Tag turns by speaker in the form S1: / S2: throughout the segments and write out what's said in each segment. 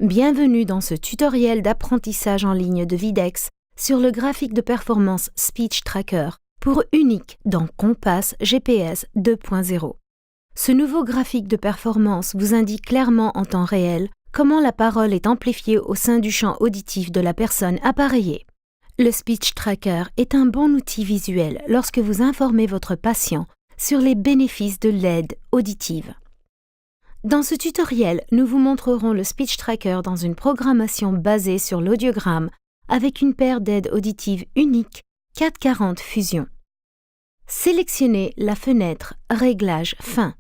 S1: Bienvenue dans ce tutoriel d'apprentissage en ligne de Videx sur le graphique de performance Speech Tracker pour Unique dans Compass GPS 2.0. Ce nouveau graphique de performance vous indique clairement en temps réel comment la parole est amplifiée au sein du champ auditif de la personne appareillée. Le Speech Tracker est un bon outil visuel lorsque vous informez votre patient sur les bénéfices de l'aide auditive. Dans ce tutoriel, nous vous montrerons le Speech Tracker dans une programmation basée sur l'audiogramme avec une paire d'aides auditives unique 440 Fusion. Sélectionnez la fenêtre Réglages fin.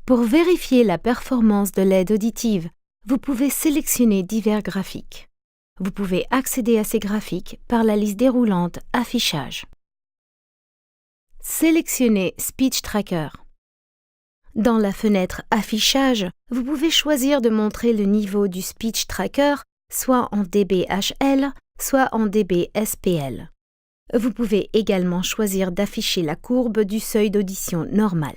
S1: Pour vérifier la performance de l'aide auditive, vous pouvez sélectionner divers graphiques. Vous pouvez accéder à ces graphiques par la liste déroulante Affichage. Sélectionnez Speech Tracker. Dans la fenêtre Affichage, vous pouvez choisir de montrer le niveau du Speech Tracker, soit en dBHL, soit en dBSPL. Vous pouvez également choisir d'afficher la courbe du seuil d'audition normal.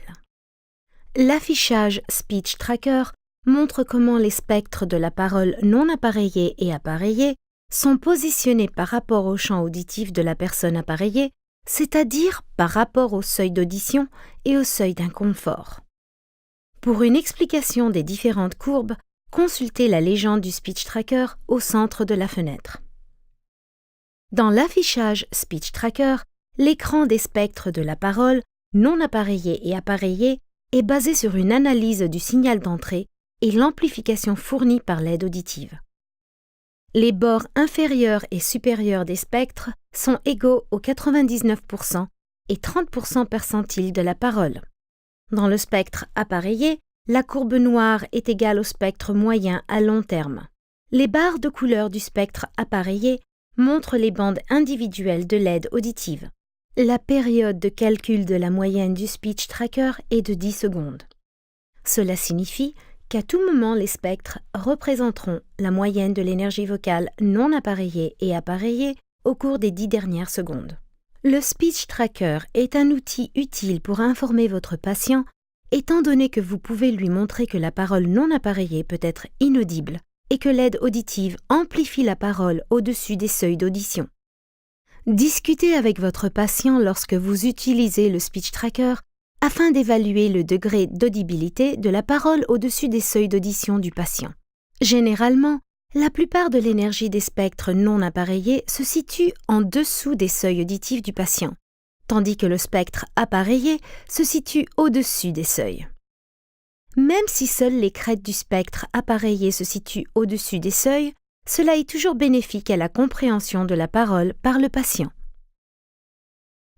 S1: L'affichage Speech Tracker montre comment les spectres de la parole non appareillée et appareillée sont positionnés par rapport au champ auditif de la personne appareillée, c'est-à-dire par rapport au seuil d'audition et au seuil d'inconfort. Pour une explication des différentes courbes, consultez la légende du Speech Tracker au centre de la fenêtre. Dans l'affichage Speech Tracker, l'écran des spectres de la parole, non appareillée et appareillée, est basé sur une analyse du signal d'entrée et l'amplification fournie par l'aide auditive. Les bords inférieurs et supérieurs des spectres sont égaux aux 99% et 30% percentiles de la parole. Dans le spectre appareillé, la courbe noire est égale au spectre moyen à long terme. Les barres de couleur du spectre appareillé montrent les bandes individuelles de l'aide auditive. La période de calcul de la moyenne du Speech Tracker est de 10 secondes. Cela signifie qu'à tout moment, les spectres représenteront la moyenne de l'énergie vocale non appareillée et appareillée au cours des 10 dernières secondes. Le Speech Tracker est un outil utile pour informer votre patient, étant donné que vous pouvez lui montrer que la parole non appareillée peut être inaudible et que l'aide auditive amplifie la parole au-dessus des seuils d'audition. Discutez avec votre patient lorsque vous utilisez le Speech Tracker afin d'évaluer le degré d'audibilité de la parole au-dessus des seuils d'audition du patient. Généralement, la plupart de l'énergie des spectres non appareillés se situe en dessous des seuils auditifs du patient, tandis que le spectre appareillé se situe au-dessus des seuils. Même si seules les crêtes du spectre appareillé se situent au-dessus des seuils, cela est toujours bénéfique à la compréhension de la parole par le patient.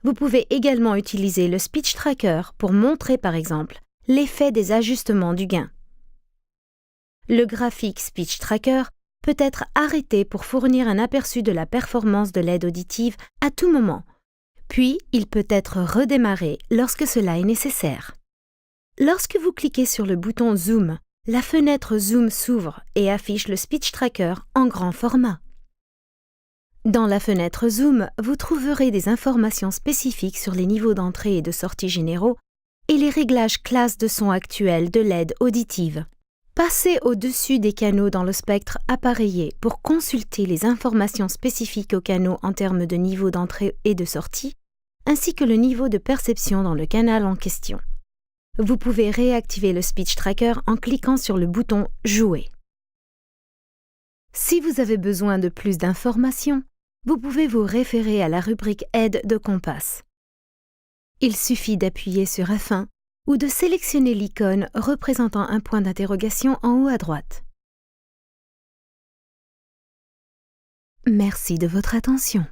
S1: Vous pouvez également utiliser le Speech Tracker pour montrer par exemple l'effet des ajustements du gain. Le graphique Speech Tracker peut être arrêté pour fournir un aperçu de la performance de l'aide auditive à tout moment, puis il peut être redémarré lorsque cela est nécessaire. Lorsque vous cliquez sur le bouton Zoom, la fenêtre Zoom s'ouvre et affiche le Speech Tracker en grand format. Dans la fenêtre Zoom, vous trouverez des informations spécifiques sur les niveaux d'entrée et de sortie généraux et les réglages classes de son actuels de l'aide auditive. Passez au-dessus des canaux dans le spectre appareillé pour consulter les informations spécifiques aux canaux en termes de niveau d'entrée et de sortie, ainsi que le niveau de perception dans le canal en question. Vous pouvez réactiver le Speech Tracker en cliquant sur le bouton « Jouer ». Si vous avez besoin de plus d'informations, vous pouvez vous référer à la rubrique Aide de Compass. Il suffit d'appuyer sur F1 ou de sélectionner l'icône représentant un point d'interrogation en haut à droite. Merci de votre attention.